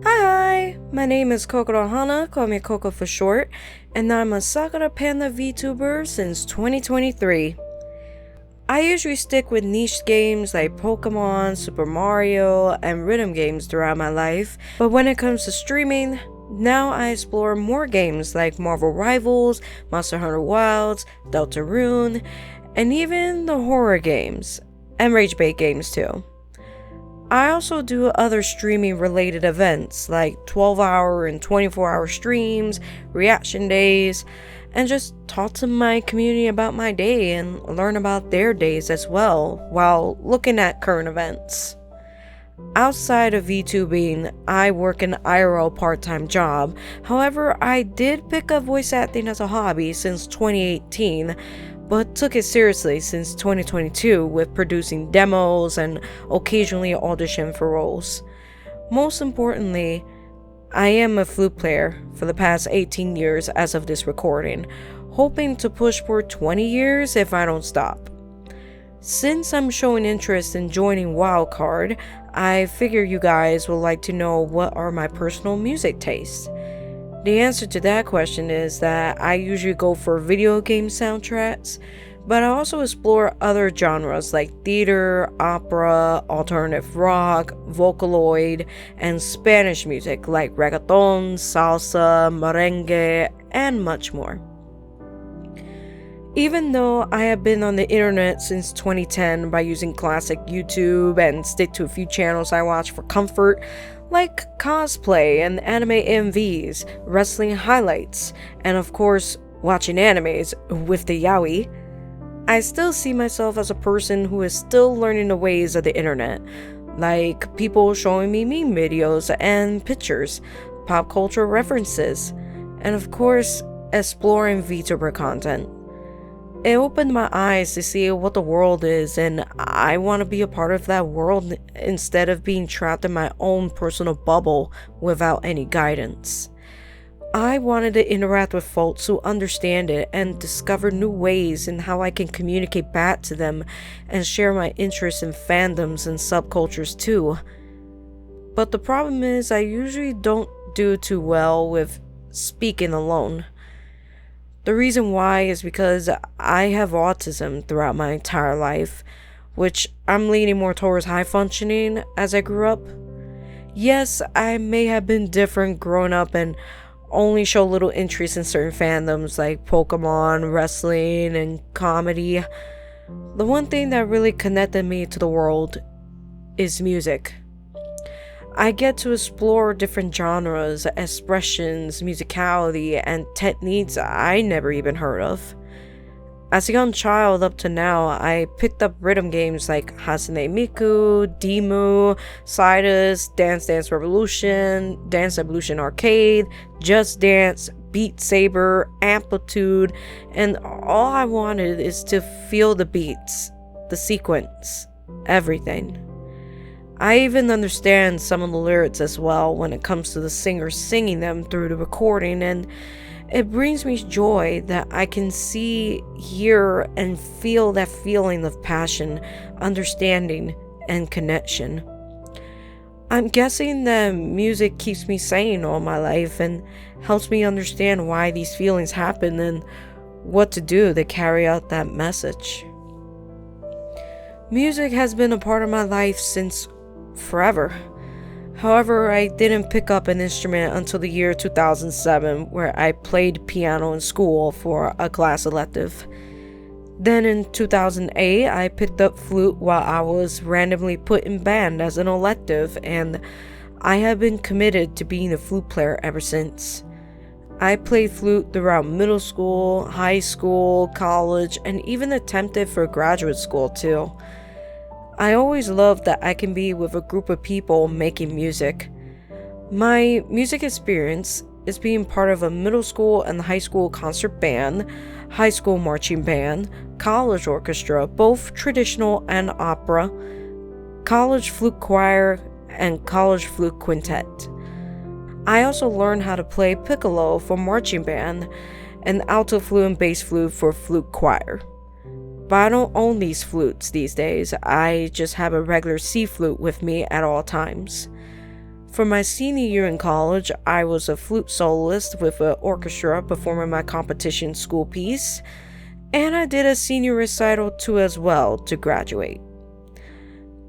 Hi, my name is KOKORO HANA, call me Koko for short, and I'm a Sakura Panda VTuber since 2023. I usually stick with niche games like Pokemon, Super Mario, and rhythm games throughout my life, but when it comes to streaming, now I explore more games like Marvel Rivals, Monster Hunter Wilds, Deltarune, and even the horror games, and rage bait games too. I also do other streaming related events like 12-hour and 24-hour streams, reaction days, and just talk to my community about my day and learn about their days as well while looking at current events. Outside of VTubing, I work an IRL part-time job. However, I did pick up voice acting as a hobby since 2018, but took it seriously since 2022 with producing demos and occasionally audition for roles. Most importantly, I am a flute player for the past 18 years as of this recording, hoping to push for 20 years if I don't stop. Since I'm showing interest in joining WildCard, I figure you guys would like to know what are my personal music tastes. The answer to that question is that I usually go for video game soundtracks, but I also explore other genres like theater, opera, alternative rock, Vocaloid, and Spanish music like reggaeton, salsa, merengue, and much more. Even though I have been on the internet since 2010 by using classic YouTube and stick to a few channels I watch for comfort, like cosplay and anime MVs, wrestling highlights, and of course, watching animes with the yaoi, I still see myself as a person who is still learning the ways of the internet, like people showing me meme videos and pictures, pop culture references, and of course, exploring VTuber content. It opened my eyes to see what the world is, and I want to be a part of that world instead of being trapped in my own personal bubble without any guidance. I wanted to interact with folks who understand it and discover new ways in how I can communicate back to them and share my interests in fandoms and subcultures too. But the problem is I usually don't do too well with speaking alone. The reason why is because I have autism throughout my entire life, which I'm leaning more towards high functioning as I grew up. Yes, I may have been different growing up and only show little interest in certain fandoms like Pokemon, wrestling, and comedy. The one thing that really connected me to the world is music. I get to explore different genres, expressions, musicality, and techniques I never even heard of. As a young child up to now, I picked up rhythm games like Hatsune Miku, Demu, Sidus, Dance Dance Revolution, Dance Evolution Arcade, Just Dance, Beat Saber, Amplitude, and all I wanted is to feel the beats, the sequence, everything. I even understand some of the lyrics as well when it comes to the singer singing them through the recording, and it brings me joy that I can see, hear, and feel that feeling of passion, understanding, and connection. I'm guessing that music keeps me sane all my life and helps me understand why these feelings happen and what to do to carry out that message. Music has been a part of my life since forever. However, I didn't pick up an instrument until the year 2007, where I played piano in school for a class elective. Then in 2008, I picked up flute while I was randomly put in band as an elective, and I have been committed to being a flute player ever since. I played flute throughout middle school, high school, college, and even attempted for graduate school too. I always loved that I can be with a group of people making music. My music experience is being part of a middle school and high school concert band, high school marching band, college orchestra, both traditional and opera, college flute choir, and college flute quintet. I also learned how to play piccolo for marching band and alto flute and bass flute for flute choir. But I don't own these flutes these days, I just have a regular C flute with me at all times. For my senior year in college, I was a flute soloist with an orchestra performing my competition school piece, and I did a senior recital too as well to graduate.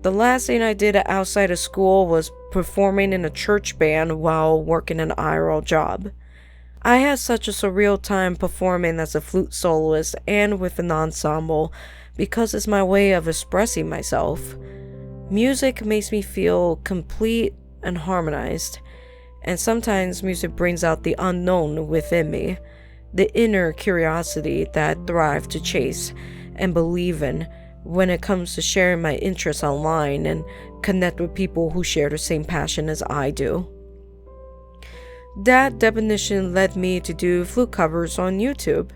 The last thing I did outside of school was performing in a church band while working an IRL job. I had such a surreal time performing as a flute soloist and with an ensemble because it's my way of expressing myself. Music makes me feel complete and harmonized, and sometimes music brings out the unknown within me, the inner curiosity that I thrive to chase and believe in when it comes to sharing my interests online and connect with people who share the same passion as I do. That definition led me to do flute covers on YouTube.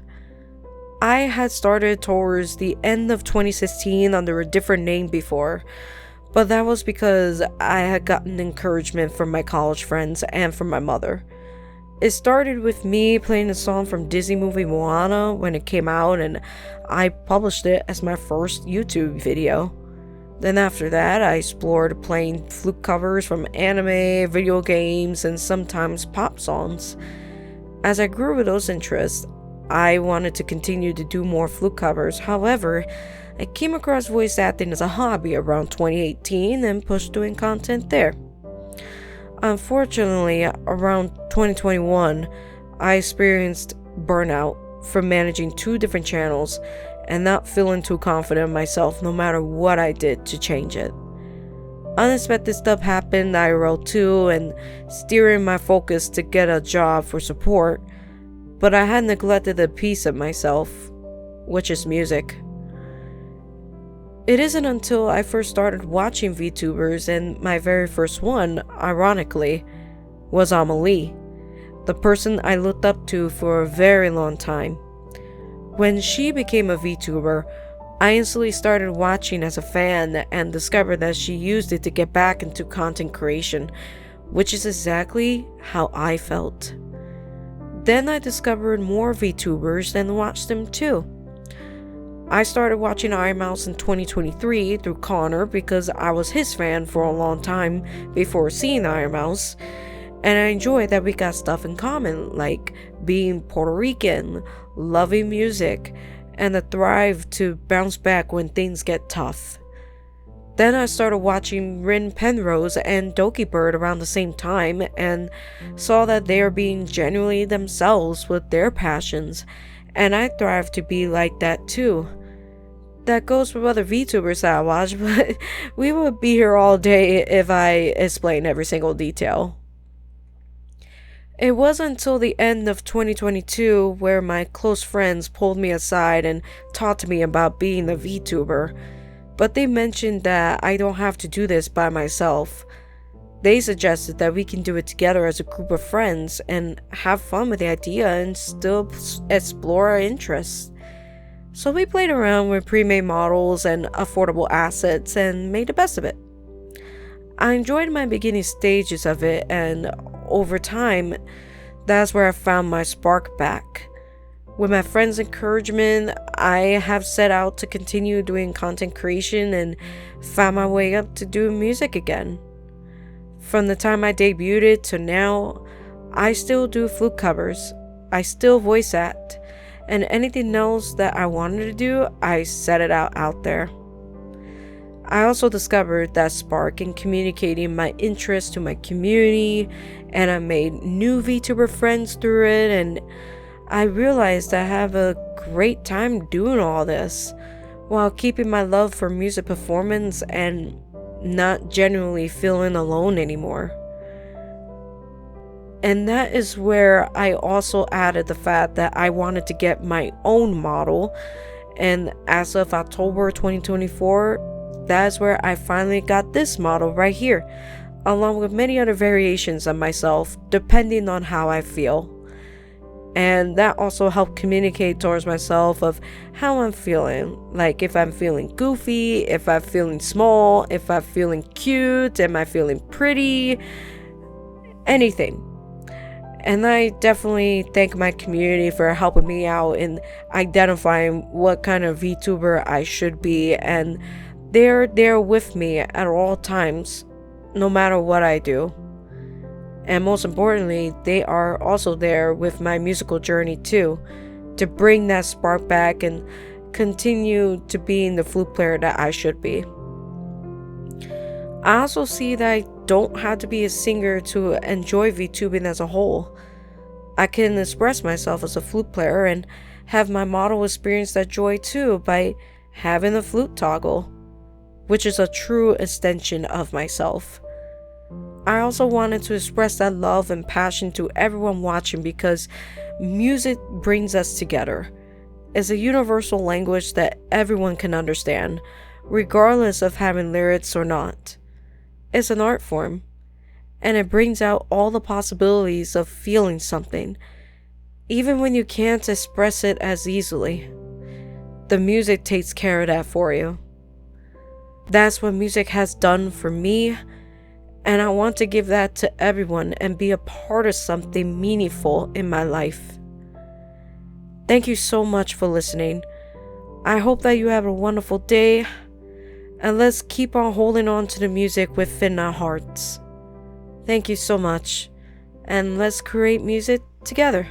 I had started towards the end of 2016 under a different name before, but that was because I had gotten encouragement from my college friends and from my mother. It started with me playing a song from Disney movie Moana when it came out, and I published it as my first YouTube video. Then after that, I explored playing flute covers from anime, video games, and sometimes pop songs. As I grew with those interests, I wanted to continue to do more flute covers. However, I came across voice acting as a hobby around 2018 and pushed doing content there. Unfortunately, around 2021, I experienced burnout from managing 2 different channels and not feeling too confident in myself no matter what I did to change it. Unexpected stuff happened IRL too, and steering my focus to get a job for support, but I had neglected a piece of myself, which is music. It isn't until I first started watching VTubers, and my very first one, ironically, was Amelie, the person I looked up to for a very long time. When she became a VTuber, I instantly started watching as a fan and discovered that she used it to get back into content creation, which is exactly how I felt. Then I discovered more VTubers and watched them too. I started watching Iron Mouse in 2023 through Connor because I was his fan for a long time before seeing Iron Mouse, and I enjoyed that we got stuff in common like being Puerto Rican, loving music, and the thrive to bounce back when things get tough. Then I started watching Rin Penrose and Doki Bird around the same time and saw that they are being genuinely themselves with their passions, and I thrive to be like that too. That goes with other VTubers that I watch, but we would be here all day if I explained every single detail. It wasn't until the end of 2022 where my close friends pulled me aside and talked to me about being a VTuber, but they mentioned that I don't have to do this by myself. They suggested that we can do it together as a group of friends and have fun with the idea and still explore our interests. So we played around with pre-made models and affordable assets and made the best of it. I enjoyed my beginning stages of it, and over time, that's where I found my spark back. With my friends' encouragement, I have set out to continue doing content creation and found my way up to doing music again. From the time I debuted it to now, I still do flute covers, I still voice act, and anything else that I wanted to do, I set it out there. I also discovered that spark in communicating my interests to my community, and I made new VTuber friends through it, and I realized I have a great time doing all this while keeping my love for music performance and not genuinely feeling alone anymore. And that is where I also added the fact that I wanted to get my own model, and as of October 2024, that's where I finally got this model right here, along with many other variations of myself depending on how I feel. And that also helped communicate towards myself of how I'm feeling, like if I'm feeling goofy, if I'm feeling small, if I'm feeling cute, am I feeling pretty, anything. And I definitely thank my community for helping me out in identifying what kind of VTuber I should be, and they're there with me at all times, no matter what I do. And most importantly, they are also there with my musical journey too, to bring that spark back and continue to being the flute player that I should be. I also see that I don't have to be a singer to enjoy VTubing as a whole. I can express myself as a flute player and have my model experience that joy too by having the flute toggle, which is a true extension of myself. I also wanted to express that love and passion to everyone watching because music brings us together. It's a universal language that everyone can understand, regardless of having lyrics or not. It's an art form, and it brings out all the possibilities of feeling something, even when you can't express it as easily. The music takes care of that for you. That's what music has done for me, and I want to give that to everyone and be a part of something meaningful in my life. Thank you so much for listening. I hope that you have a wonderful day, and let's keep on holding on to the music within our hearts. Thank you so much, and let's create music together.